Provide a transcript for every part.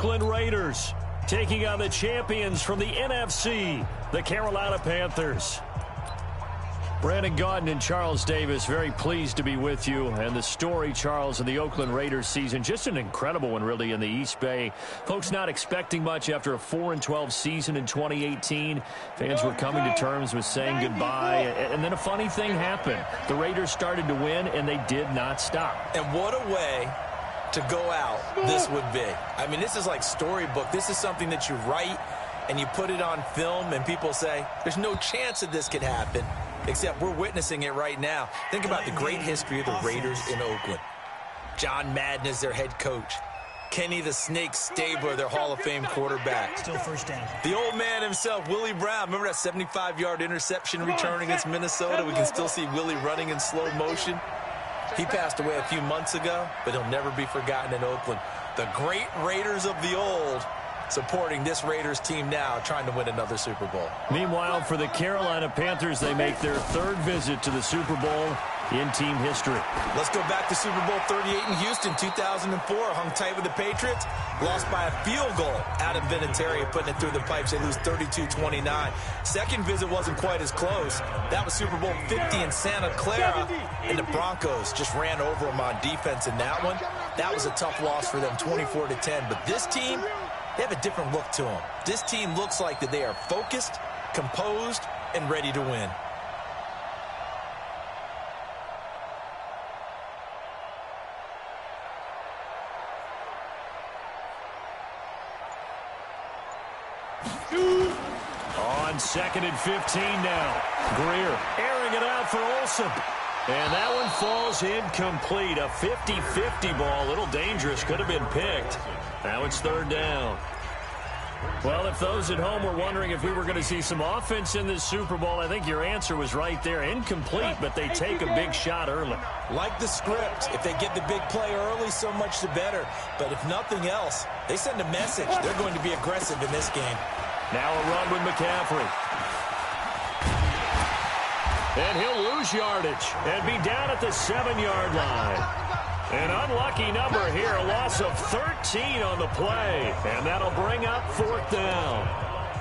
Oakland Raiders, taking on the champions from the NFC, the Carolina Panthers. Brandon Gaudin and Charles Davis, very pleased to be with you. And the story, Charles, in the Oakland Raiders season, just an incredible one, really, in the East Bay. Folks not expecting much after a 4-12 season in 2018. Fans were coming to terms with saying goodbye. And then a funny thing happened. The Raiders started to win, and they did not stop. And what a way to go out this would be. I mean, this is like storybook. This is something that you write, and you put it on film, and people say, there's no chance that this could happen. Except we're witnessing it right now. Think about the great history of the Raiders in Oakland. John Madden is their head coach. Kenny the Snake Stabler, their Hall of Fame quarterback. Still first down. The old man himself, Willie Brown. Remember that 75-yard interception return against Minnesota? We can still see Willie running in slow motion. He passed away a few months ago, but he'll never be forgotten in Oakland. The great Raiders of the old, supporting this Raiders team now, trying to win another Super Bowl. Meanwhile, for the Carolina Panthers, they make their third visit to the Super Bowl in team history. Let's go back to Super Bowl 38 in Houston, 2004. Hung tight with the Patriots. Lost by a field goal. Adam Vinatieri putting it through the pipes. They lose 32-29. Second visit wasn't quite as close. That was Super Bowl 50 in Santa Clara. And the Broncos just ran over them on defense in that one. That was a tough loss for them, 24-10. But this team, they have a different look to them. This team looks like that they are focused, composed, and ready to win. On 2nd and 15 now. Greer airing it out for Olsen. And that one falls incomplete. A 50-50 ball. A little dangerous. Could have been picked. Now it's 3rd down. Well, if those at home were wondering if we were going to see some offense in this Super Bowl, I think your answer was right there. Incomplete, but they take a big shot early. Like the script. If they get the big play early, so much the better. But if nothing else, they send a message. They're going to be aggressive in this game. Now a run with McCaffrey. And he'll lose yardage and be down at the 7-yard line. An unlucky number here, a loss of 13 on the play. And that'll bring up 4th down.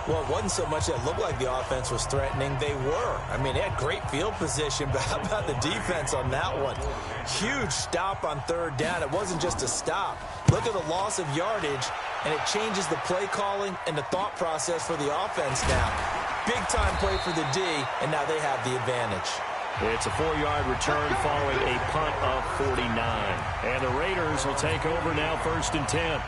Well, it wasn't so much that it looked like the offense was threatening. They were. I mean, they had great field position, but how about the defense on that one? Huge stop on 3rd down. It wasn't just a stop. Look at the loss of yardage, and it changes the play calling and the thought process for the offense now. Big-time play for the D, and now they have the advantage. It's a 4-yard return following a punt of 49. And the Raiders will take over now 1st and 10.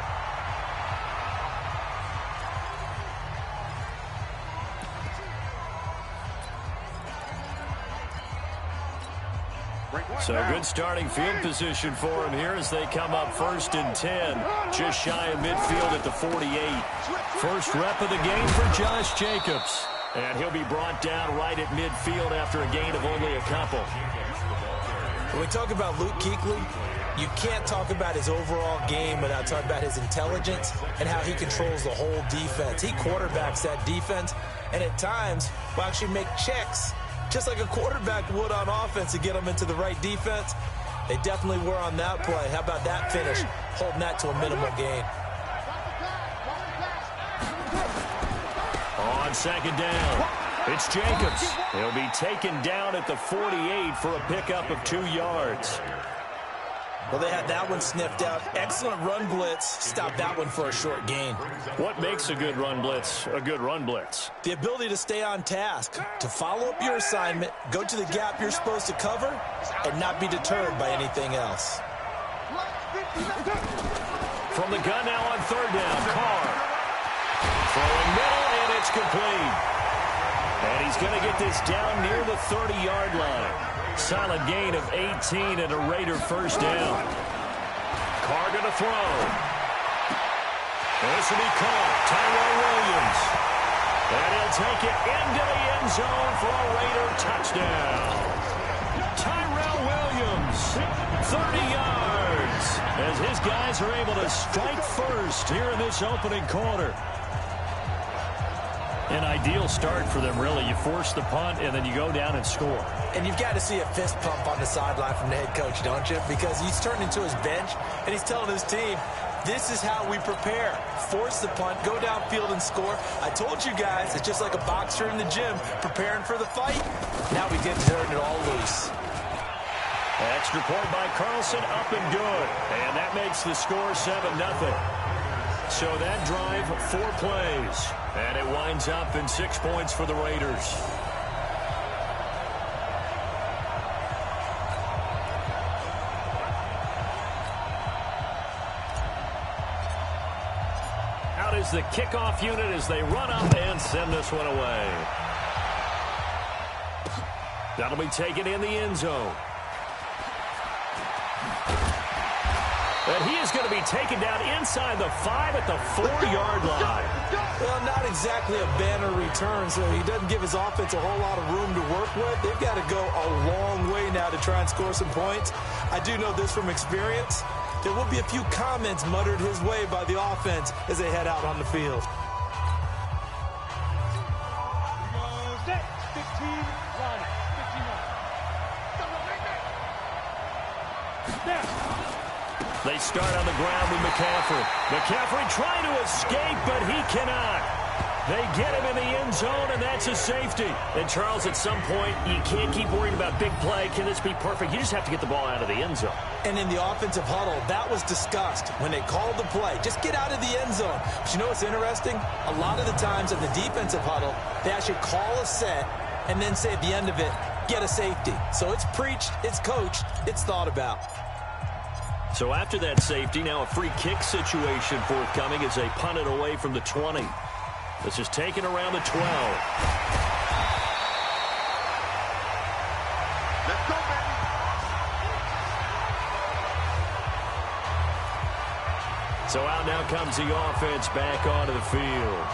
So good starting field position for him here as they come up 1st and 10. Just shy of midfield at the 48. First rep of the game for Josh Jacobs. And he'll be brought down right at midfield after a gain of only a couple. When we talk about Luke Kuechly, you can't talk about his overall game without talking about his intelligence and how he controls the whole defense. He quarterbacks that defense, and at times will actually make checks, just like a quarterback would on offense to get them into the right defense. They definitely were on that play. How about that finish, holding that to a minimal gain. On 2nd down, it's Jacobs. He'll be taken down at the 48 for a pickup of 2 yards. Well, they had that one sniffed out. Excellent run blitz. Stopped that one for a short gain. What makes a good run blitz a good run blitz? The ability to stay on task, to follow up your assignment, go to the gap you're supposed to cover, and not be deterred by anything else. From the gun now on 3rd down, Carr. Throwing middle, and it's complete. And he's going to get this down near the 30-yard line. Solid gain of 18 and a Raider 1st down. Carr going to throw. This will be caught. Tyrell Williams. And he'll take it into the end zone for a Raider touchdown. Tyrell Williams, 30 yards, as his guys are able to strike first here in this opening quarter. An ideal start for them, really. You force the punt, and then you go down and score. And you've got to see a fist pump on the sideline from the head coach, don't you? Because he's turned into his bench, and he's telling his team, This is how we prepare. Force the punt, go downfield and score. I told you guys, it's just like a boxer in the gym preparing for the fight. Now we get to turn it all loose. Extra point by Carlson, up and good. And that makes the score 7-0. So that drive, 4 plays. And it winds up in 6 points for the Raiders. Out is the kickoff unit as they run up and send this one away. That'll be taken in the end zone. But he is going to be taken down inside the 5 at the 4-yard line. Well, not exactly a banner return, so he doesn't give his offense a whole lot of room to work with. They've got to go a long way now to try and score some points. I do know this from experience. There will be a few comments muttered his way by the offense as they head out on the field. Set, 15, line, 15 yard. They start on the ground with McCaffrey. McCaffrey trying to escape, but he cannot. They get him in the end zone, and that's a safety. And, Charles, at some point, you can't keep worrying about big play. Can this be perfect? You just have to get the ball out of the end zone. And in the offensive huddle, that was discussed when they called the play. Just get out of the end zone. But you know what's interesting? A lot of the times in the defensive huddle, they actually call a set and then say at the end of it, get a safety. So it's preached, it's coached, it's thought about. So after that safety, now a free kick situation forthcoming as they punt it away from the 20. This is taken around the 12. Let's go, baby. So out now comes the offense back onto the field.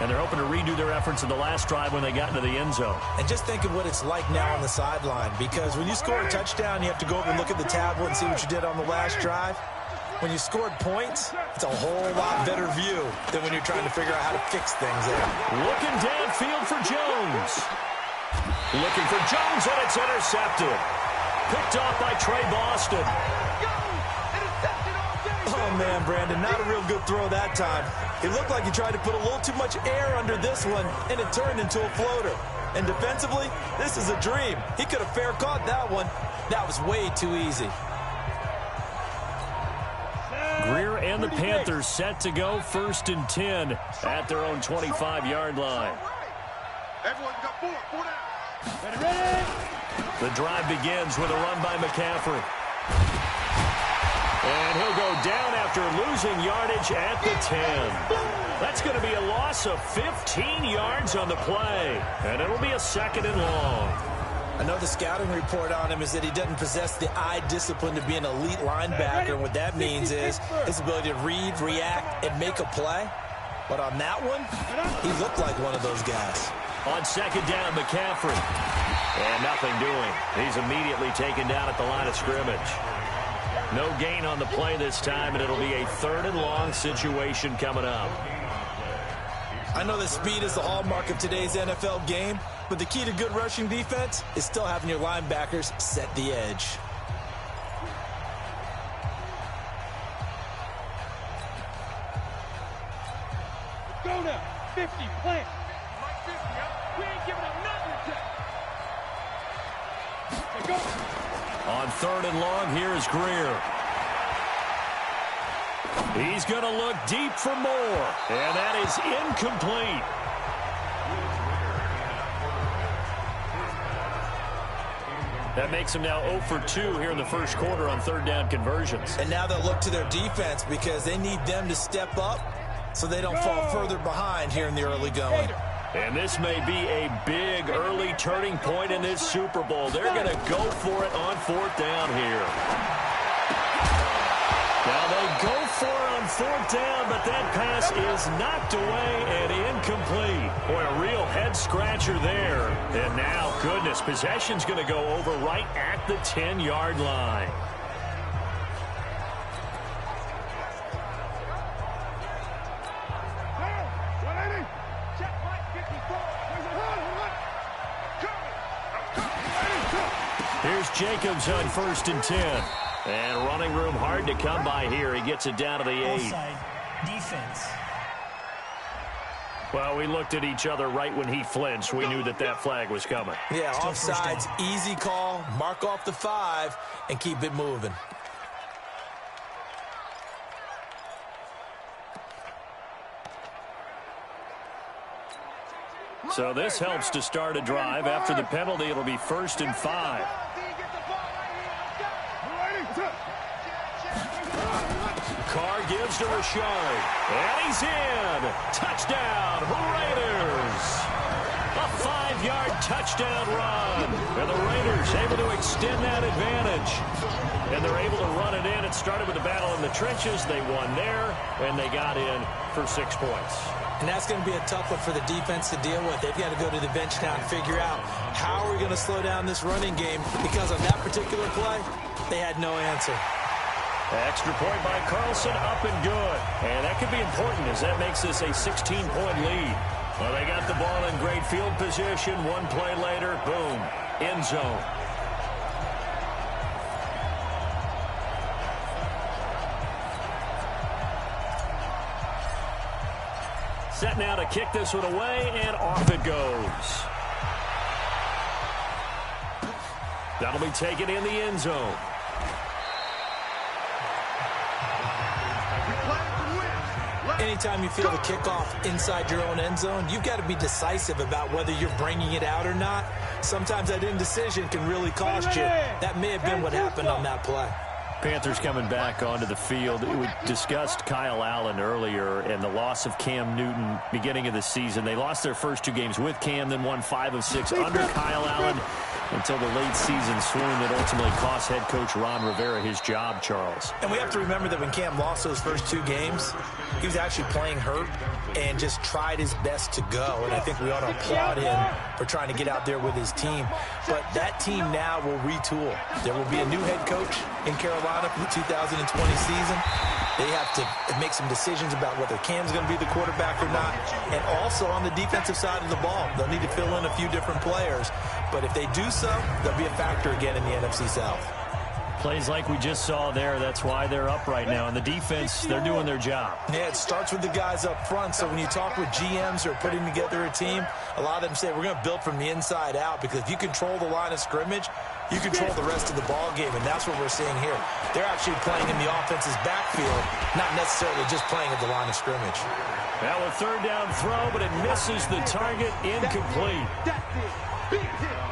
And they're hoping to redo their efforts in the last drive when they got into the end zone. And just think of what it's like now on the sideline, because when you score a touchdown, you have to go over and look at the tablet and see what you did on the last drive. When you scored points, it's a whole lot better view than when you're trying to figure out how to fix things there. Looking downfield for Jones. Looking for Jones, and it's intercepted. Picked off by Trey Boston. Oh, man, Brandon, not a real good throw that time. It looked like he tried to put a little too much air under this one, and it turned into a floater. And defensively, this is a dream. He could have fair caught that one. That was way too easy. Greer and the Panthers set to go 1st and 10 at their own 25-yard line. Everyone got 4 down. Ready. The drive begins with a run by McCaffrey. And he'll go down after losing yardage at the 10. That's going to be a loss of 15 yards on the play. And it'll be a 2nd and long. I know the scouting report on him is that he doesn't possess the eye discipline to be an elite linebacker. And what that means is his ability to read, react, and make a play. But on that one, he looked like one of those guys. On 2nd down, McCaffrey. And nothing doing. He's immediately taken down at the line of scrimmage. No gain on the play this time, and it'll be a 3rd and long situation coming up. I know that speed is the hallmark of today's NFL game, but the key to good rushing defense is still having your linebackers set the edge. Go now. 50, plant. We ain't giving up nothing. Go. On 3rd and long, here is Greer. He's going to look deep for more, and that is incomplete. That makes him now 0 for 2 here in the first quarter on 3rd down conversions. And now they'll look to their defense because they need them to step up so they don't fall further behind here in the early going. And this may be a big early turning point in this Super Bowl. They're going to go for it on 4th down here. Now they go for it on 4th down, but that pass is knocked away and incomplete. Boy, a real head-scratcher there. And now, goodness, possession's going to go over right at the 10-yard line. Here's Jacobs on 1st and 10. And running room hard to come by here. He gets it down to the 8. Offside defense. Well, we looked at each other right when he flinched. We knew that that flag was coming. Yeah, offsides, easy call. Mark off the 5 and keep it moving. So this helps to start a drive. After the penalty, it'll be 1st and 5. Carr gives to Richard. And he's in. Touchdown, Raiders. A 5-yard touchdown run. And the Raiders able to extend that advantage. And they're able to run it in. It started with a battle in the trenches. They won there, and they got in for 6 points. And that's going to be a tough one for the defense to deal with. They've got to go to the bench now and figure out how are we going to slow down this running game, because on that particular play, they had no answer. Extra point by Carlson, up and good. And that could be important as that makes this a 16-point lead. Well, they got the ball in great field position. One play later, boom, end zone. Set now to kick this one away, and off it goes. That'll be taken in the end zone. Anytime you feel the kickoff inside your own end zone, you've got to be decisive about whether you're bringing it out or not. Sometimes that indecision can really cost you. That may have been what happened on that play. Panthers coming back onto the field. We discussed Kyle Allen earlier and the loss of Cam Newton beginning of the season. They lost their first 2 games with Cam, then won 5 of 6 under Kyle Allen until the late season swoon that ultimately cost head coach Ron Rivera his job, Charles. And we have to remember that when Cam lost those first 2 games, he was actually playing hurt and just tried his best to go. And I think we ought to applaud him for trying to get out there with his team. But that team now will retool. There will be a new head coach in Carolina for the 2020 season. They have to make some decisions about whether Cam's going to be the quarterback or not. And also on the defensive side of the ball, they'll need to fill in a few different players. But if they do so, they'll be a factor again in the NFC South. Plays like we just saw there, that's why they're up right now. And the defense, they're doing their job. Yeah, it starts with the guys up front. So when you talk with GMs who are putting together a team, a lot of them say we're going to build from the inside out, because if you control the line of scrimmage, you control the rest of the ball game, and that's what we're seeing here. They're actually playing in the offense's backfield, not necessarily just playing at the line of scrimmage. Now a 3rd down throw, but it misses the target, incomplete.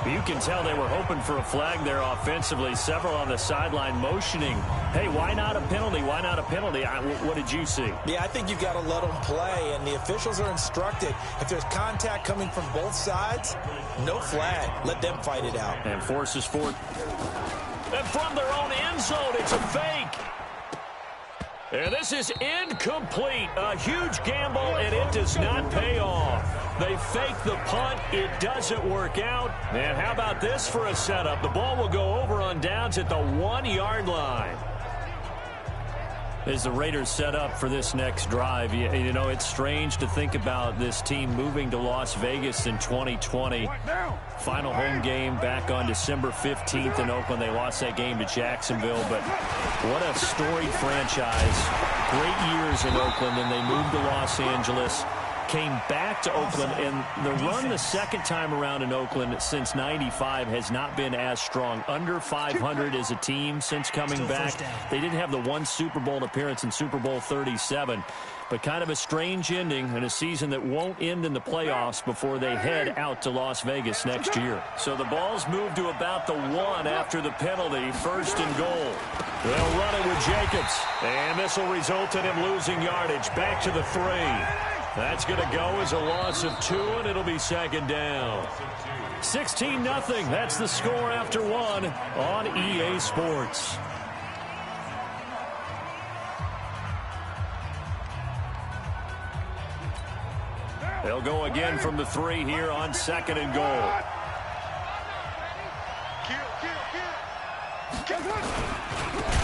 You can tell they were hoping for a flag there offensively. Several on the sideline motioning, hey, why not a penalty? Why not a penalty? What did you see? Yeah, I think you've got to let them play, and the officials are instructed. If there's contact coming from both sides, no flag. Let them fight it out. And forces forward. And from their own end zone, it's a fake. And this is incomplete. A huge gamble, and it does not pay off. They fake the punt. It doesn't work out. And how about this for a setup? The ball will go over on downs at the 1-yard line. As the Raiders set up for this next drive, you know, it's strange to think about this team moving to Las Vegas in 2020. Final home game back on December 15th in Oakland. They lost that game to Jacksonville, but what a storied franchise. Great years in Oakland, and they moved to Los Angeles. Came back to Oakland, and the run the second time around in Oakland since '95 has not been as strong. Under 500 as a team since coming back. They didn't have the one Super Bowl appearance in Super Bowl 37, but kind of a strange ending in a season that won't end in the playoffs before they head out to Las Vegas next year. So the ball's moved to about the 1 after the penalty, 1st and goal. They'll run it with Jacobs, and this will result in him losing yardage. Back to the 3. That's going to go as a loss of 2, and it'll be 2nd down. 16-0. That's the score after 1 on EA Sports. They'll go again from the 3 here on 2nd and goal.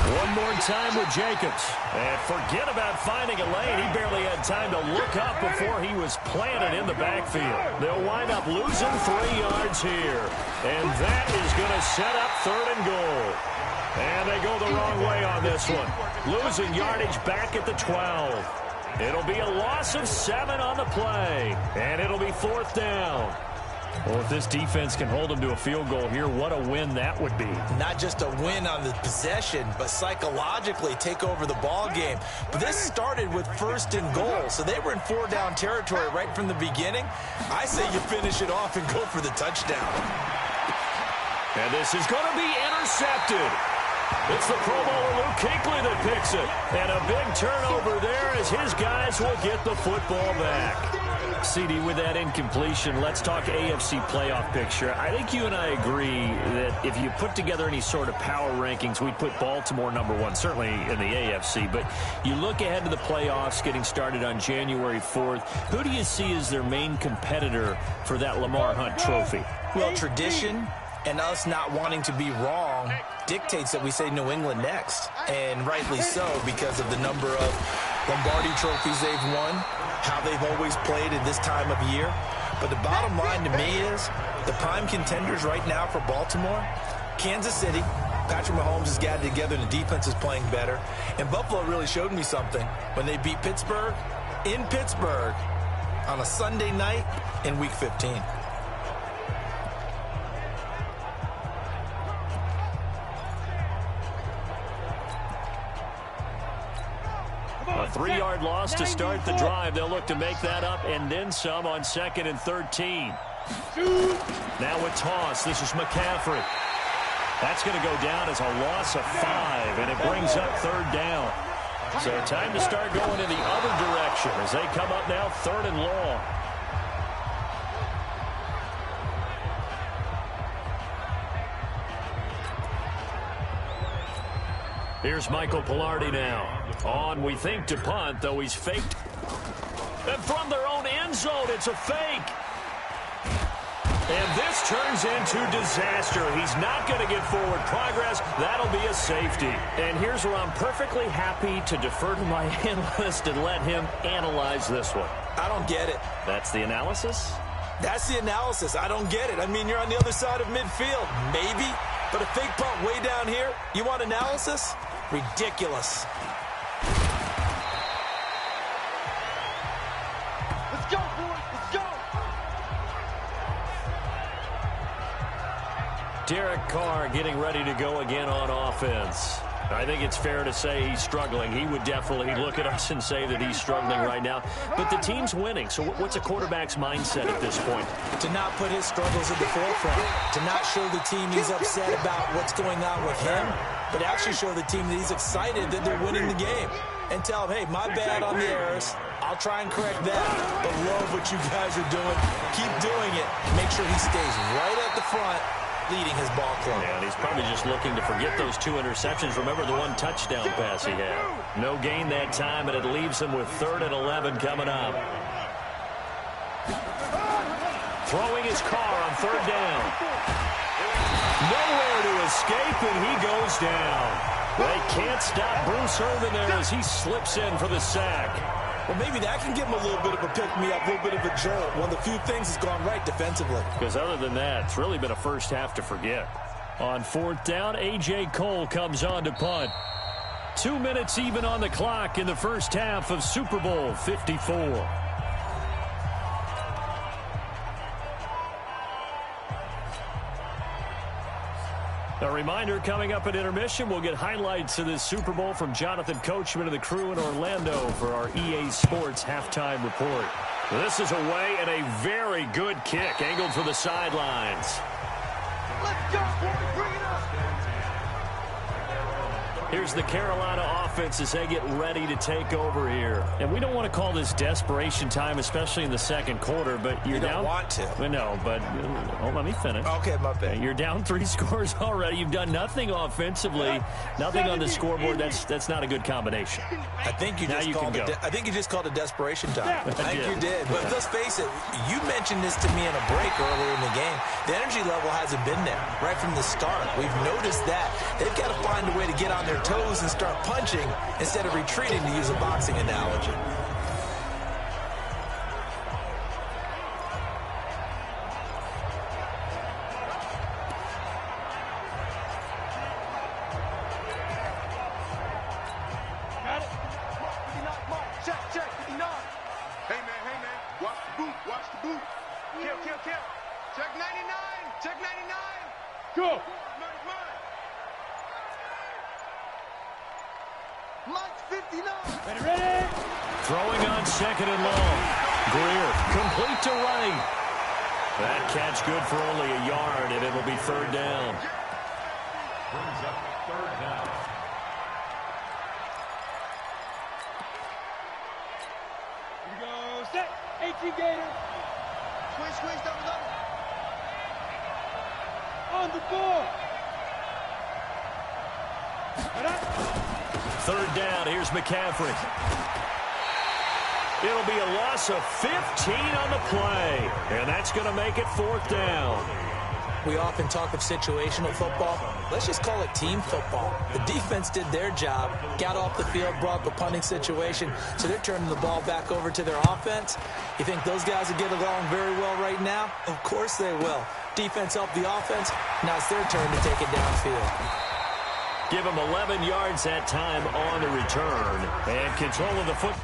One more time with Jacobs. And forget about finding a lane. He barely had time to look up before he was planted in the backfield. They'll wind up losing 3 yards here. And that is going to set up 3rd and goal. And they go the wrong way on this one. Losing yardage back at the 12. It'll be a loss of 7 on the play. And it'll be 4th down. Well, if this defense can hold them to a field goal here, what a win that would be. Not just a win on the possession, but psychologically take over the ball game. But this started with 1st and goal, so they were in 4-down territory right from the beginning. I say you finish it off and go for the touchdown. And this is going to be intercepted. It's the Pro Bowler Luke Kuechly that picks it. And a big turnover there as his guys will get the football back. CD, with that incompletion, let's talk AFC playoff picture. I think you and I agree that if you put together any sort of power rankings, we'd put Baltimore #1, certainly in the AFC. But you look ahead to the playoffs getting started on January 4th. Who do you see as their main competitor for that Lamar Hunt trophy? Well, tradition and us not wanting to be wrong dictates that we say New England next. And rightly so, because of the number of Lombardi trophies they've won, how they've always played at this time of year. But the bottom line to me is the prime contenders right now for Baltimore, Kansas City. Patrick Mahomes has got it together and the defense is playing better. And Buffalo really showed me something when they beat Pittsburgh in Pittsburgh on a Sunday night in Week 15. A 3-yard loss to start the drive. They'll look to make that up and then some on 2nd and 13. Now a toss. This is McCaffrey. That's going to go down as a loss of 5, and it brings up 3rd down. So time to start going in the other direction as they come up now 3rd and long. Here's Michael Pilardi now. On, we think, to punt, though he's faked. And from their own end zone, it's a fake. And this turns into disaster. He's not going to get forward progress. That'll be a safety. And here's where I'm perfectly happy to defer to my analyst and let him analyze this one. I don't get it. That's the analysis? That's the analysis. I don't get it. I mean, you're on the other side of midfield. Maybe. But a fake punt way down here, you want analysis? Ridiculous. Let's go, boys. Let's go. Derek Carr getting ready to go again on offense. I think it's fair to say he's struggling. He would definitely look at us and say that he's struggling right now. But the team's winning, so what's a quarterback's mindset at this point? To not put his struggles at the forefront. To not show the team he's upset about what's going on with him, but actually show the team that he's excited that they're winning the game. And tell him, hey, my bad on the errors. I'll try and correct that. But love what you guys are doing. Keep doing it. Make sure he stays right at the front, leading his ball club. Yeah, and he's probably just looking to forget those 2 interceptions. Remember the 1 touchdown pass he had. No gain that time, and it leaves him with 3rd and 11 coming up. Throwing his car on 3rd down. Nowhere to escape, and he goes down. They can't stop Bruce Irvin there as he slips in for the sack. Well, maybe that can give him a little bit of a pick-me-up, a little bit of a jolt. One of the few things that's gone right defensively. Because other than that, it's really been a first half to forget. On 4th down, A.J. Cole comes on to punt. 2 minutes even on the clock in the first half of Super Bowl 54. A reminder, coming up at intermission, we'll get highlights of this Super Bowl from Jonathan Coachman and the crew in Orlando for our EA Sports halftime report. This is away and a very good kick, angled for the sidelines. Let's go, boys. Bring it up. Here's the Carolina offense as they get ready to take over here. And we don't want to call this desperation time, especially in the second quarter, but you're down. You don't want to. Well, no, but let me finish. Okay, my bad. You're down 3 scores already. You've done nothing offensively, nothing on the scoreboard. That's not a good combination. I think you just called it desperation time. I think you did. But let's face it, you mentioned this to me in a break earlier in the game. The energy level hasn't been there right from the start. We've noticed that. They've got to find a way to get on their toes and start punching instead of retreating, to use a boxing analogy. Watch the boot. Watch the boot. Kill, kill, kill. Check 99. Check 99. Go. Mike's 59. Ready, ready. Throwing on second and long. Greer, complete to right. That catch good for only a yard, and it'll be third down. Brings up third down. Here we go. Set. 18 Gators. Swing, swing, double, double. On the ball. Third down, here's McCaffrey. It'll be a loss of 15 on the play, and that's going to make it fourth down. We often talk of situational football. Let's just call it team football. The defense did their job, got off the field, brought the punting situation, so they're turning the ball back over to their offense. You think those guys will get along very well right now? Of course they will. Defense helped the offense. Now it's their turn to take it downfield. Give him 11 yards that time on the return, and control of the foot.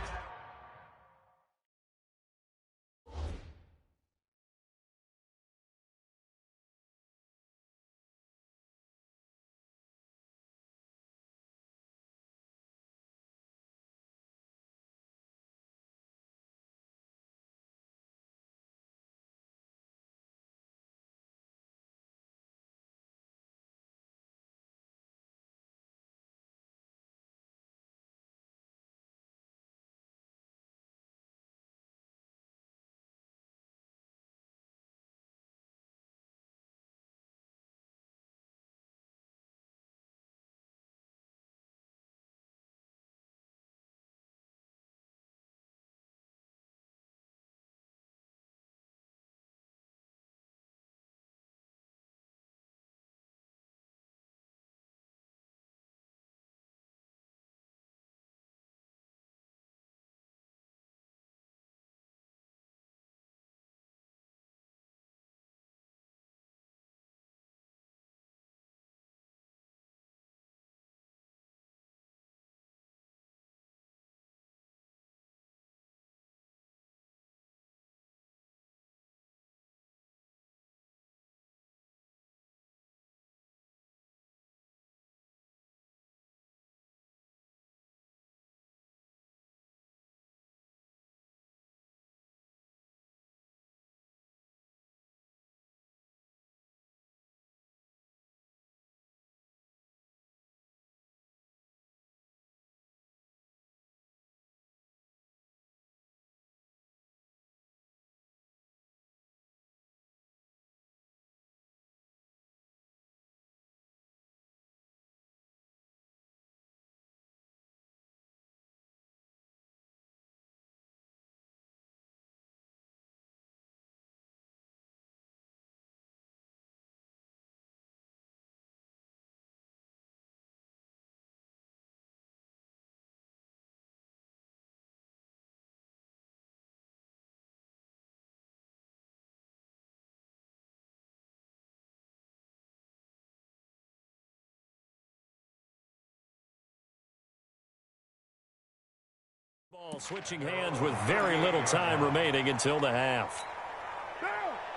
Ball switching hands with very little time remaining until the half.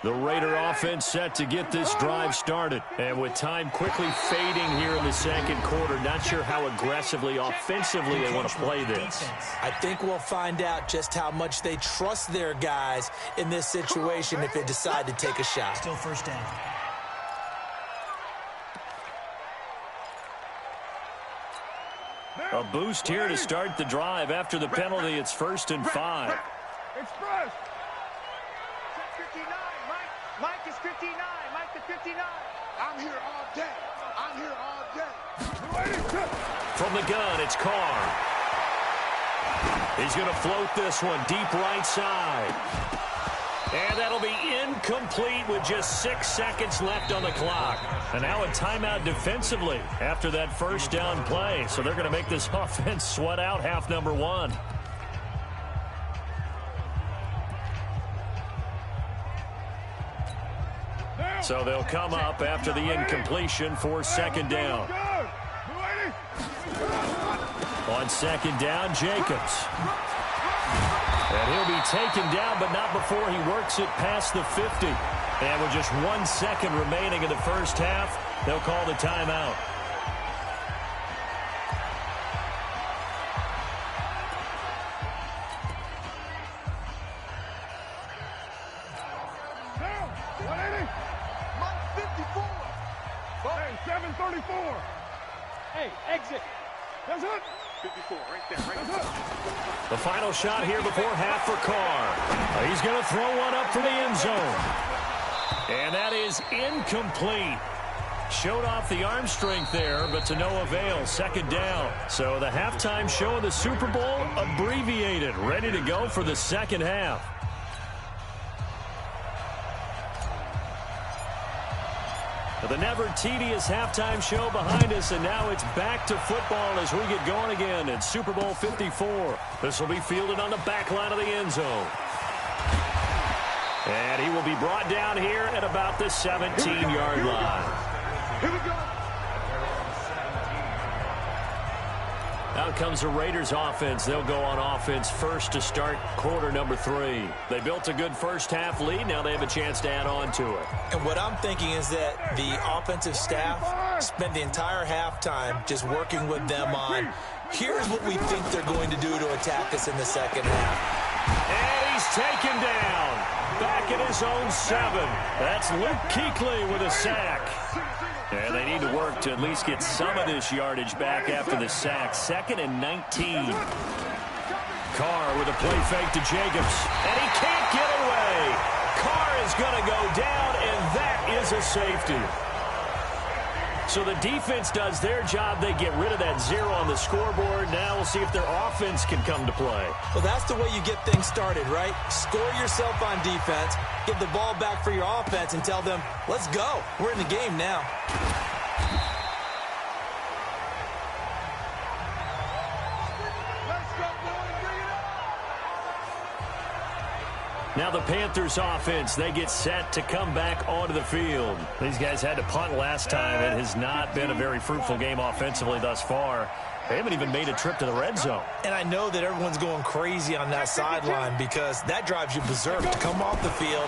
The Raider offense set to get this drive started. And with time quickly fading here in the second quarter, not sure how aggressively, offensively they want to play this. I think we'll find out just how much they trust their guys in this situation if they decide to take a shot. Still first down. A boost here to start the drive. After the penalty, it's 1st and 5. Express. 59. Mike is 59. Mike is 59. I'm here all day. I'm here all day. From the gun, it's Carr. He's going to float this one deep right side. And that'll be incomplete with just 6 seconds left on the clock. And now a timeout defensively after that first down play. So they're going to make this offense sweat out half number one. So they'll come up after the incompletion for second down. On second down, Jacobs. And He'll be taken down, but not before he works it past the 50. And with just 1 second remaining in the first half, they'll call the timeout. Hey, exit. That's it. 54, right there, right there. The final shot here before half for Carr. He's going to throw one up for the end zone. And that is incomplete. Showed off the arm strength there, but to no avail. Second down. So the halftime show of the Super Bowl abbreviated. Ready to go for the second half. The never-tedious halftime show behind us, and now it's back to football as we get going again in Super Bowl 54. This will be fielded on the back line of the end zone. And he will be brought down here at about the 17-yard line. Here we go. Out comes the Raiders offense. They'll go on offense first to start quarter number 3. They built a good first half lead. Now they have a chance to add on to it. And what I'm thinking is that the offensive staff spent the entire halftime just working with them on, here's what we think they're going to do to attack us in the second half. And he's taken down. Back at his own 7. That's Luke Kuechly with a sack. And they need to work to at least get some of this yardage back after the sack. 2nd and 19. Carr with a play fake to Jacobs. And he can't get away. Carr is going to go down, and that is a safety. So the defense does their job. They get rid of that 0 on the scoreboard. Now we'll see if their offense can come to play. Well, that's the way you get things started, right? Score yourself on defense, get the ball back for your offense, and tell them, let's go. We're in the game now. Now the Panthers offense, they get set to come back onto the field. These guys had to punt last time. It has not been a very fruitful game offensively thus far. They haven't even made a trip to the red zone. And I know that everyone's going crazy on that sideline because that drives you berserk to come off the field,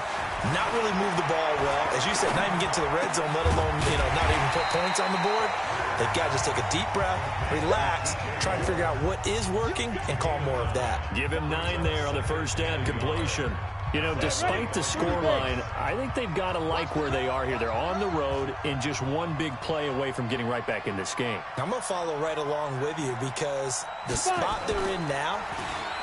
not really move the ball well. As you said, not even get to the red zone, let alone, not even put points on the board. They've got to just take a deep breath, relax, try to figure out what is working, and call more of that. Give him 9 there on the first down completion. Despite the scoreline, I think they've got to like where they are here. They're on the road and just one big play away from getting right back in this game. I'm going to follow right along with you because the spot they're in now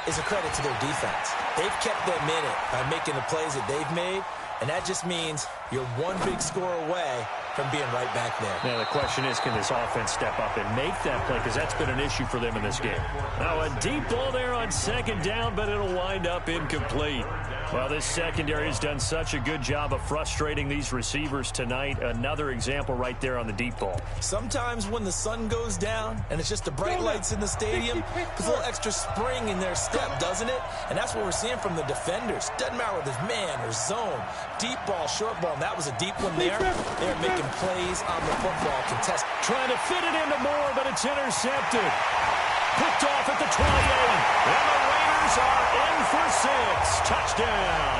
is a credit to their defense. They've kept them in it by making the plays that they've made, and that just means you're one big score away from being right back there. Now, the question is, can this offense step up and make that play? Because that's been an issue for them in this game. Now, a deep ball there on second down, but it'll wind up incomplete. Well, this secondary has done such a good job of frustrating these receivers tonight. Another example right there on the deep ball. Sometimes when the sun goes down and it's just the bright lights in the stadium, there's a little extra spring in their step, doesn't it? And that's what we're seeing from the defenders. Doesn't matter whether it's man or zone. Deep ball, short ball, and that was a deep one there. They're making plays on the football contest. Trying to fit it into Moore, but it's intercepted. Picked off at the 28. And the Raiders are in for 6. Touchdown.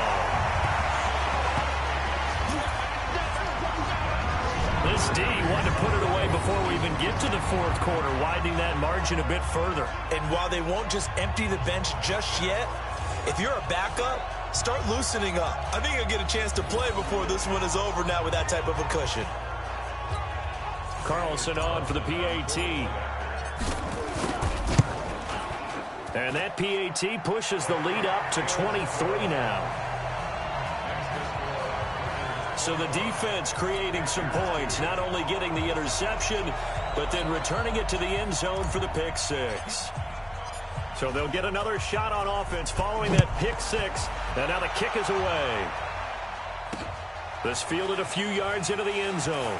This D wanted to put it away before we even get to the fourth quarter, widening that margin a bit further. And while they won't just empty the bench just yet, if you're a backup, start loosening up. I think you'll get a chance to play before this one is over now with that type of a cushion. Carlson on for the PAT. And that PAT pushes the lead up to 23 now. So the defense creating some points, not only getting the interception, but then returning it to the end zone for the pick 6. So they'll get another shot on offense following that pick 6. And now the kick is away. This fielded a few yards into the end zone.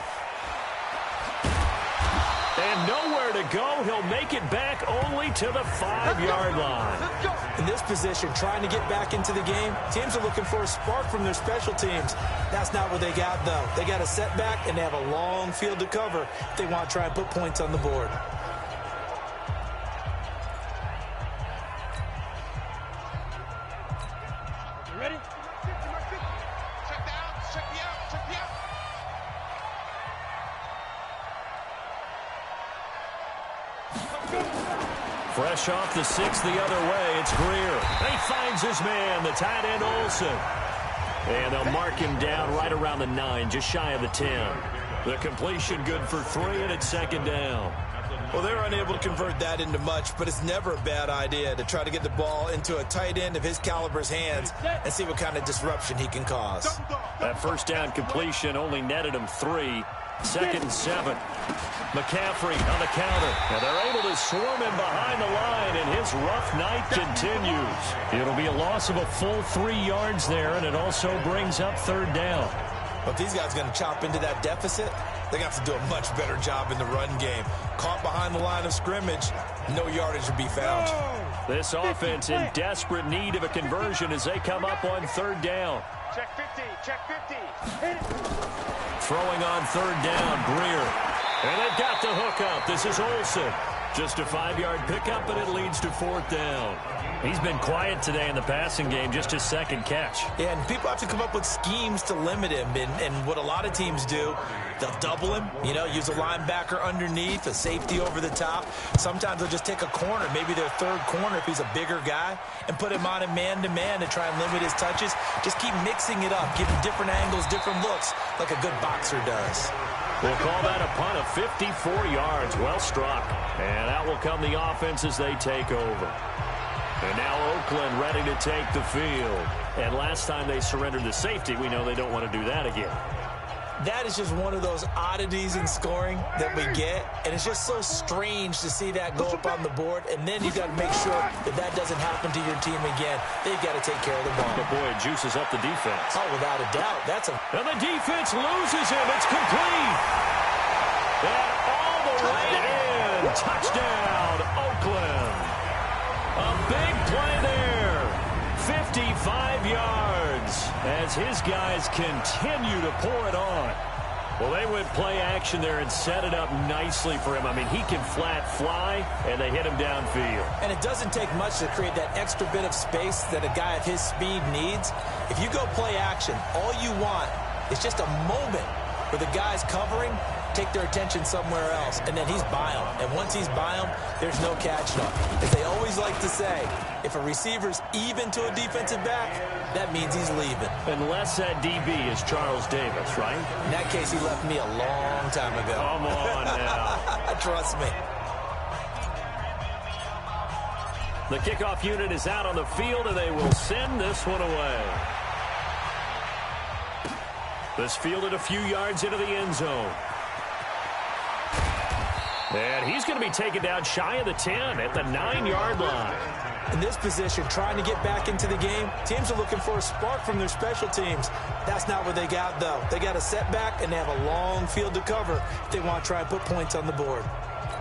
And nowhere to go. He'll make it back only to the 5-yard line. In this position, trying to get back into the game, teams are looking for a spark from their special teams. That's not what they got, though. They got a setback, and they have a long field to cover if they want to try and put points on the board. Fresh off the 6 the other way, it's Greer. He finds his man, the tight end Olsen. And they'll mark him down right around the 9, just shy of the 10. The completion good for 3, and it's second down. Well, they're unable to convert that into much, but it's never a bad idea to try to get the ball into a tight end of his caliber's hands and see what kind of disruption he can cause. That first down completion only netted him 3. Second and 7. McCaffrey on the counter. And they're able to swarm him behind the line, and his rough night continues. It'll be a loss of a full 3 yards there, and it also brings up third down. But these guys are going to chop into that deficit. They're going to have to do a much better job in the run game. Caught behind the line of scrimmage, no yardage to be found. This offense in desperate need of a conversion as they come up on third down. Check 50, check 50. Throwing on third down, Greer. And they've got the hook up. This is Olsen. Just a 5-yard pickup, but it leads to fourth down. He's been quiet today in the passing game, just his second catch. Yeah, and people have to come up with schemes to limit him. And what a lot of teams do, they'll double him, use a linebacker underneath, a safety over the top. Sometimes they'll just take a corner, maybe their third corner if he's a bigger guy, and put him on a man-to-man to try and limit his touches. Just keep mixing it up, give him different angles, different looks, like a good boxer does. We'll call that a punt of 54 yards. Well struck. And out will come the offense as they take over. And now Oakland ready to take the field. And last time they surrendered the safety, we know they don't want to do that again. That is just one of those oddities in scoring that we get. And it's just so strange to see that go up on the board. And then you got to make sure that that doesn't happen to your team again. They've got to take care of the ball. But boy, it juices up the defense. Oh, without a doubt. And the defense loses him. It's complete. And all the way in. Touchdown, Oakland. A big play there. 55 yards as his guys continue to pour it on. Well, they went play action there and set it up nicely for him. I mean, he can flat fly, and they hit him downfield. And it doesn't take much to create that extra bit of space that a guy of his speed needs. If you go play action, all you want is just a moment where the guy's covering, take their attention somewhere else, and then he's by him. And once he's by him, there's no catching up. As they always like to say, if a receiver's even to a defensive back, that means he's leaving. Unless that DB is Charles Davis, right? In that case, he left me a long time ago. Come on now. Trust me. The kickoff unit is out on the field, and they will send this one away. This fielded a few yards into the end zone. And he's going to be taken down shy of the 10 at the 9-yard line. In this position, trying to get back into the game, teams are looking for a spark from their special teams. That's not what they got, though. They got a setback, and they have a long field to cover if they want to try and put points on the board.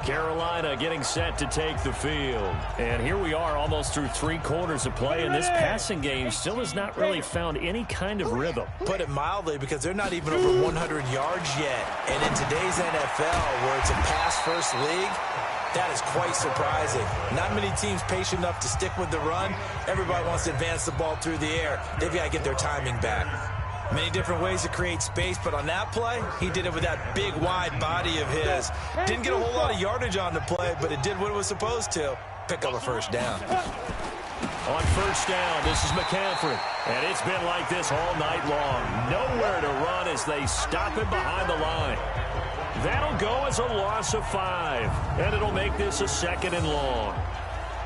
Carolina getting set to take the field. And here we are almost through 3 quarters of play, and this passing game still has not really found any kind of rhythm. Put it mildly, because they're not even over 100 yards yet. And in today's NFL, where it's a pass-first league, that is quite surprising. Not many teams patient enough to stick with the run. Everybody wants to advance the ball through the air. They've got to get their timing back. Many different ways to create space, but on that play, he did it with that big, wide body of his. Didn't get a whole lot of yardage on the play, but it did what it was supposed to. Pick up a first down. On first down, this is McCaffrey. And it's been like this all night long. Nowhere to run as they stop him behind the line. That'll go as a loss of 5. And it'll make this a second and long.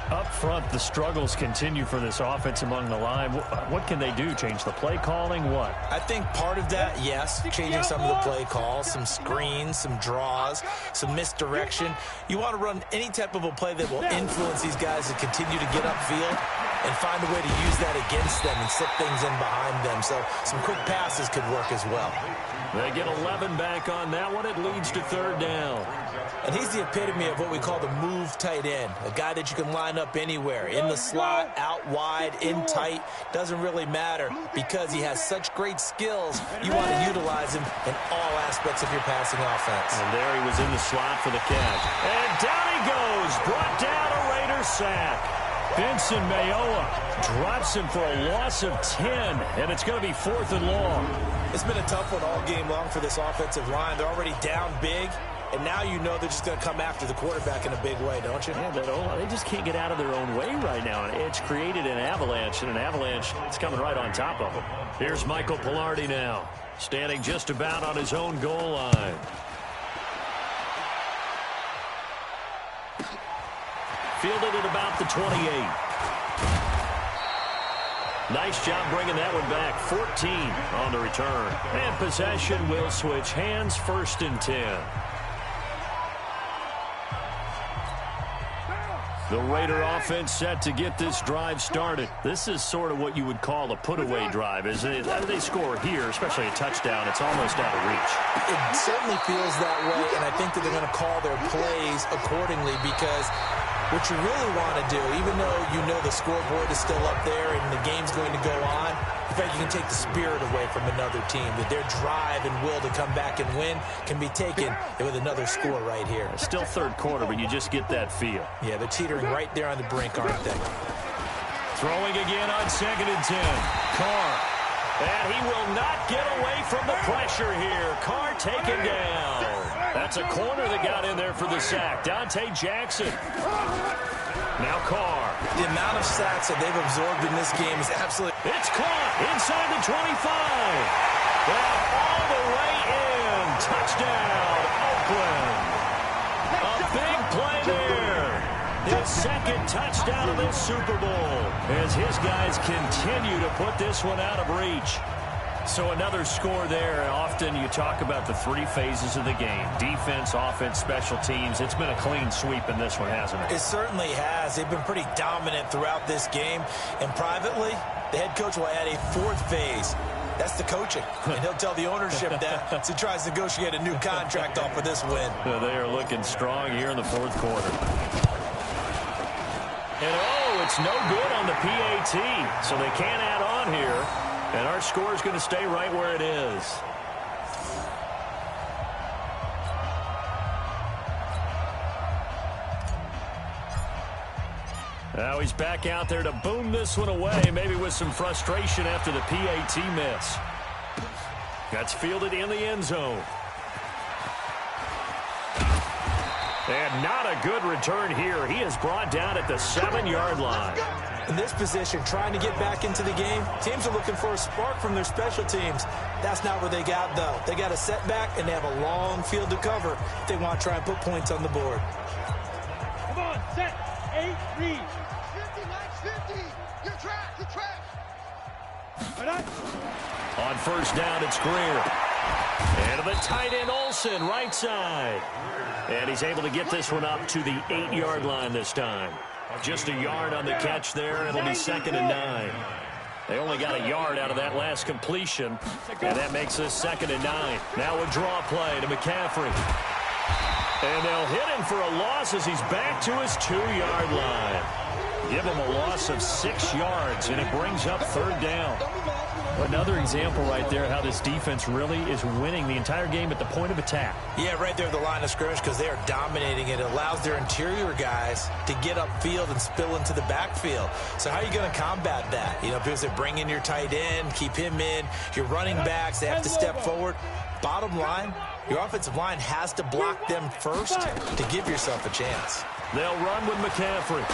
Up front, the struggles continue for this offense among the line. What can they do? Change the play calling? What? I think part of that, yes, changing some of the play calls, some screens, some draws, some misdirection. You want to run any type of a play that will influence these guys to continue to get upfield and find a way to use that against them and slip things in behind them. So some quick passes could work as well. They get 11 back on that one. It leads to third down. And he's the epitome of what we call the move tight end, a guy that you can line up anywhere, in the slot, out wide, in tight, doesn't really matter because he has such great skills. You want to utilize him in all aspects of your passing offense. And there he was in the slot for the catch. And down he goes, brought down a Raider sack. Vincent Mayoa drops him for a loss of 10, and it's going to be 4th and long. It's been a tough one all game long for this offensive line. They're already down big. and now you know they're just going to come after the quarterback in a big way, don't you? Yeah, they just can't get out of their own way right now. And it's created an avalanche, and an avalanche is coming right on top of them. Here's Michael Pilardi now, standing just about on his own goal line. Fielded at about the 28. Nice job bringing that one back. 14 on the return. And possession will switch hands, 1st and 10. The Raider offense set to get this drive started. This is sort of what you would call a put-away drive. As they score here, especially a touchdown, it's almost out of reach. It certainly feels that way, and I think that they're going to call their plays accordingly, because what you really want to do, even though you know the scoreboard is still up there and the game's going to go on, in fact, you can take the spirit away from another team, that their drive and will to come back and win can be taken with another score right here. It's still 3rd quarter, but you just get that feel. Yeah, they're teetering right there on the brink, aren't they? Throwing again on 2nd and 10. Carr. And he will not get away from the pressure here. Carr taken down. That's a corner that got in there for the sack. Dante Jackson. Now Carr. The amount of sacks that they've absorbed in this game is absolutely... It's caught inside the 25. And all the way in. Touchdown, Oakland. A big play there. His 2nd touchdown of this Super Bowl as his guys continue to put this one out of reach. So another score there. Often you talk about the 3 phases of the game: defense, offense, special teams. It's been a clean sweep in this one, hasn't it? It certainly has. They've been pretty dominant throughout this game. And privately, the head coach will add a 4th phase. That's the coaching. And he'll tell the ownership that as he tries to negotiate a new contract off of this win. They are looking strong here in the 4th quarter. And it's no good on the PAT. So they can't add on here. And our score is going to stay right where it is. Now he's back out there to boom this one away, maybe with some frustration after the PAT miss. That's fielded in the end zone. And not a good return here. He is brought down at the 7-yard line. In this position, trying to get back into the game, teams are looking for a spark from their special teams. That's not what they got, though. They got a setback, and they have a long field to cover if they want to try and put points on the board. Come on, set, 8, read. 50, Mike, 50. You're trash, you're trash. On 1st down, it's Greer. And to the tight end, Olsen, right side. And he's able to get this one up to the 8-yard line this time. Just a yard on the catch there. It'll be 2nd and 9. They only got a yard out of that last completion, and that makes us 2nd and 9. Now a draw play to McCaffrey. And they'll hit him for a loss as he's back to his 2-yard line. Give him a loss of 6 yards, and it brings up 3rd down. Another example right there how this defense really is winning the entire game at the point of attack. Yeah, right there at the line of scrimmage, because they are dominating it. It allows their interior guys to get upfield and spill into the backfield. So how are you going to combat that? You know, because they bring in your tight end, keep him in. Your running backs, they have to step forward. Bottom line, your offensive line has to block them first to give yourself a chance. They'll run with McCaffrey.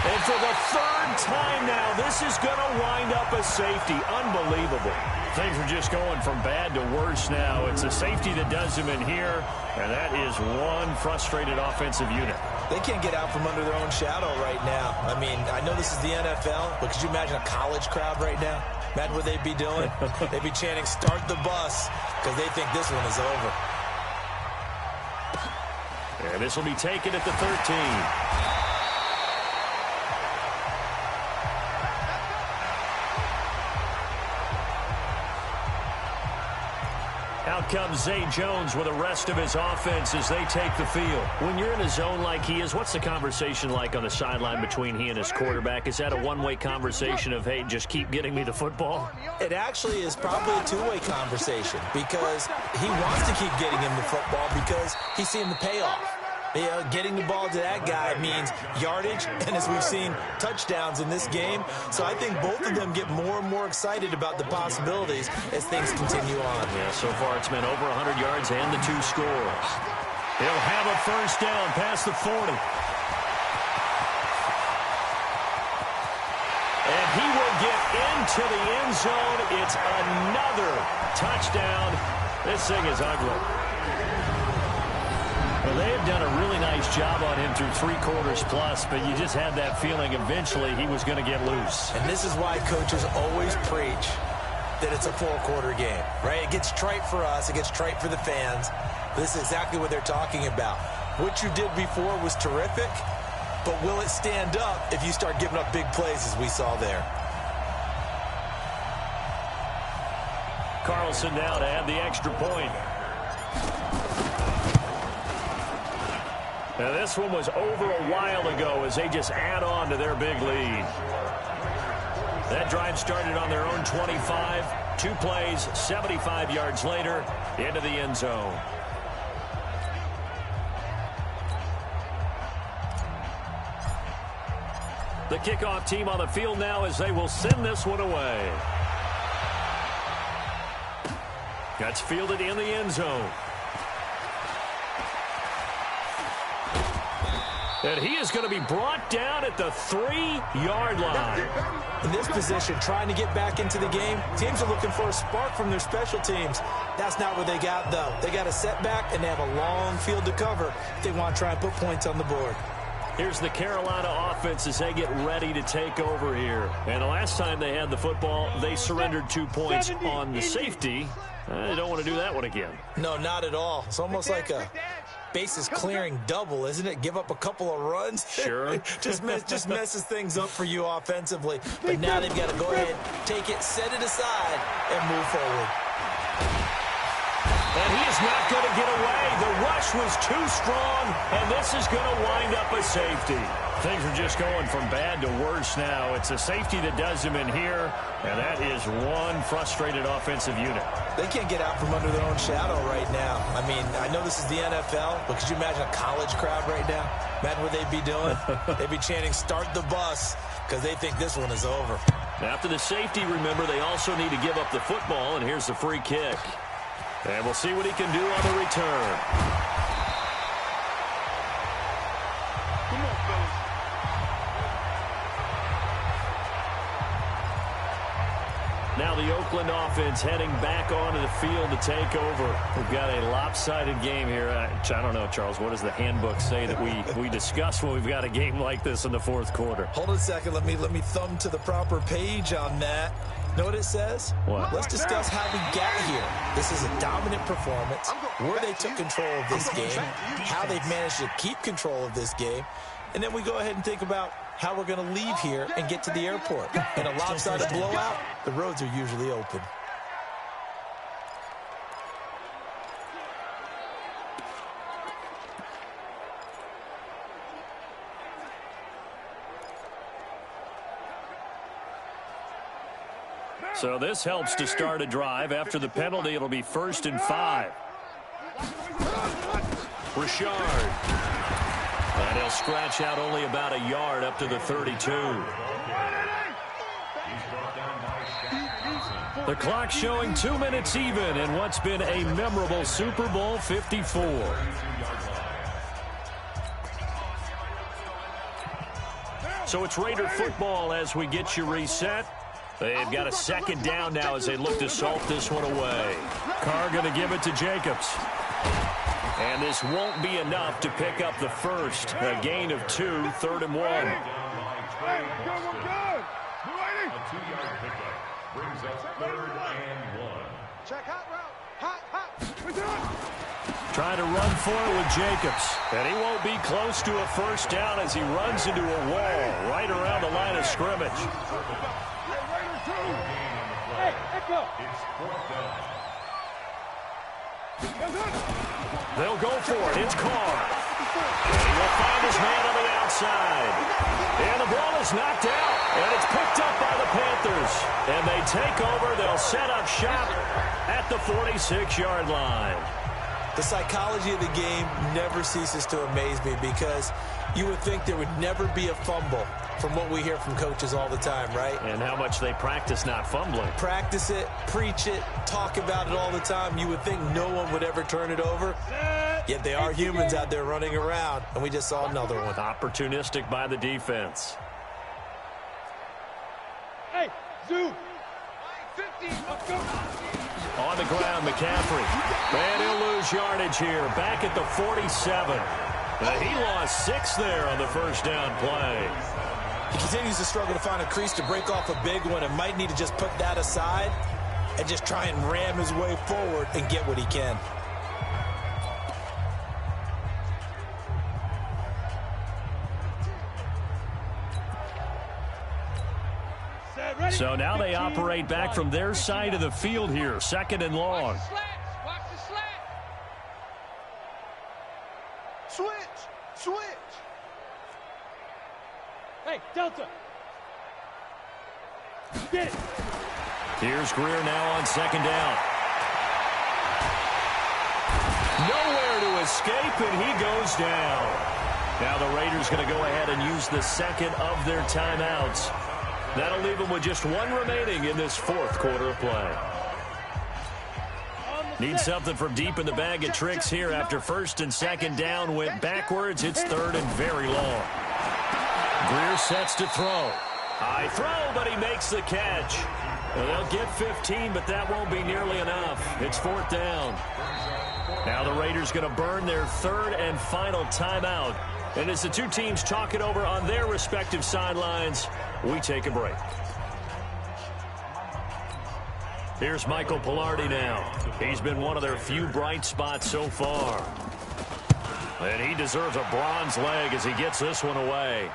And for the 3rd time now, this is going to wind up a safety. Unbelievable. Things are just going from bad to worse now. It's a safety that does him in here, and that is one frustrated offensive unit. They can't get out from under their own shadow right now. I mean, I know this is the NFL, but could you imagine a college crowd right now? Imagine what they'd be doing. They'd be chanting, "Start the bus," because they think this one is over. And this will be taken at the 13. Out comes Zay Jones with the rest of his offense as they take the field. When you're in a zone like he is, what's the conversation like on the sideline between he and his quarterback? Is that a one-way conversation of, hey, just keep getting me the football? It actually is probably a two-way conversation because he wants to keep getting him the football because he's seeing the payoff. Getting the ball to that guy means yardage, and as we've seen, touchdowns in this game. So I think both of them get more and more excited about the possibilities as things continue on. Yeah, so far it's been over 100 yards and the 2 scores. He'll have a first down past the 40. And he will get into the end zone. It's another touchdown. This thing is ugly. Well, they have done a really nice job on him through 3 quarters plus, but you just had that feeling eventually he was going to get loose. And this is why coaches always preach that it's a 4-quarter game, right? It gets trite for us. It gets trite for the fans. This is exactly what they're talking about. What you did before was terrific, but will it stand up if you start giving up big plays as we saw there? Carlson now to add the extra point. Now this one was over a while ago as they just add on to their big lead. That drive started on their own 25. 2 plays, 75 yards later, into the end zone. The kickoff team on the field now as they will send this one away. That's fielded in the end zone. And he is going to be brought down at the 3-yard line. In this position, trying to get back into the game, teams are looking for a spark from their special teams. That's not what they got, though. They got a setback, and they have a long field to cover if they want to try and put points on the board. Here's the Carolina offense as they get ready to take over here. And the last time they had the football, they surrendered 2 points on the safety. They don't want to do that one again. No, not at all. It's almost like a bases clearing double, isn't it? Give up a couple of runs. Sure. just messes things up for you offensively. But now they've got to go ahead, take it, set it aside, and move forward. And he is not going to get away. The rush was too strong, and this is going to wind up a safety. Things are just going from bad to worse now. It's a safety that does him in here, and that is one frustrated offensive unit. They can't get out from under their own shadow right now. I mean, I know this is the NFL, but could you imagine a college crowd right now? Imagine what they'd be doing. They'd be chanting, "Start the bus," because they think this one is over. After the safety, remember, they also need to give up the football, and here's the free kick. And we'll see what he can do on the return. Come on, fellas. Now the Oakland offense heading back onto the field to take over. We've got a lopsided game here. I don't know, Charles, what does the handbook say that we discuss when we've got a game like this in the 4th quarter? Hold on a second. Let me thumb to the proper page on that. Know what it says? What? Let's discuss how we got here. This is a dominant performance, where they took control of this game, how they've managed to keep control of this game, and then we go ahead and think about how we're going to leave here and get to the airport. In a lopsided blowout, the roads are usually open. So this helps to start a drive. After the penalty, it'll be 1st and 5. Richard. And he'll scratch out only about a yard up to the 32. The clock showing 2 minutes even in what's been a memorable Super Bowl 54. So it's Raider football as we get you reset. They've got a 2nd down now as they look to salt this one away. Carr going to give it to Jacobs. And this won't be enough to pick up the first. A gain of 2, 3rd and 1. Hey, we're good. We're ready. A 2-yard pickup brings up 3rd and 1. Check hot route. Hot. We're done. Trying to run for it with Jacobs. And he won't be close to a first down as he runs into a wall right around the line of scrimmage. Hey, Echo. It's 4th down. They'll go for it. It's Carr. And he will find his man on the outside. And the ball is knocked out. And it's picked up by the Panthers. And they take over. They'll set up shop at the 46-yard line. The psychology of the game never ceases to amaze me because you would think there would never be a fumble from what we hear from coaches all the time, right? And how much they practice not fumbling. Practice it, preach it, talk about it all the time. You would think no one would ever turn it over. Yet they are humans out there running around, and we just saw another one. Opportunistic by the defense. Hey, Zoo. 50. Let's go. On the ground, McCaffrey. And he'll lose yardage here. Back at the 47. He lost 6 there on the first down play. He continues to struggle to find a crease to break off a big one and might need to just put that aside and just try and ram his way forward and get what he can. So now they operate back from their side of the field here. 2nd and long. Watch the slant. Switch. Hey, Delta. Get it. Here's Greer now on 2nd down. Nowhere to escape, and he goes down. Now the Raiders going to go ahead and use the second of their timeouts. That'll leave them with just 1 remaining in this 4th quarter of play. Need something from deep in the bag of tricks here after 1st and 2nd down went backwards. It's 3rd and very long. Greer sets to throw. High throw, but he makes the catch. Well, they'll get 15, but that won't be nearly enough. It's 4th down. Now the Raiders going to burn their 3rd and final timeout. And as the two teams talk it over on their respective sidelines, we take a break. Here's Michael Pilardi now. He's been one of their few bright spots so far. And he deserves a bronze leg as he gets this one away.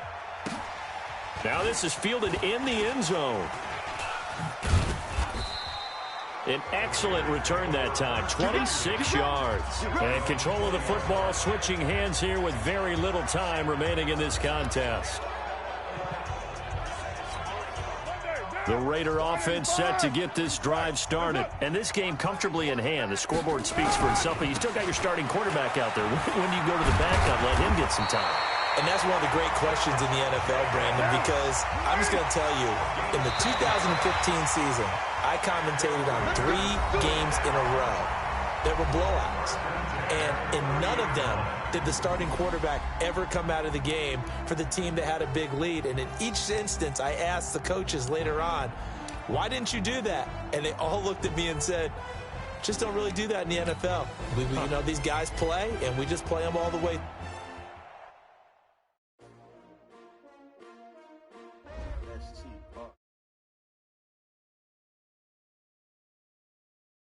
Now this is fielded in the end zone. An excellent return that time, 26 yards. And control of the football, switching hands here with very little time remaining in this contest. The Raider offense set to get this drive started. And this game comfortably in hand. The scoreboard speaks for itself, but you still got your starting quarterback out there. When do you go to the backup, let him get some time? And that's one of the great questions in the NFL, Brandon, because I'm just going to tell you, in the 2015 season, I commentated on 3 games in a row that were blowouts. And in none of them did the starting quarterback ever come out of the game for the team that had a big lead. And in each instance, I asked the coaches later on, why didn't you do that? And they all looked at me and said, just don't really do that in the NFL. You know, these guys play, and we just play them all the way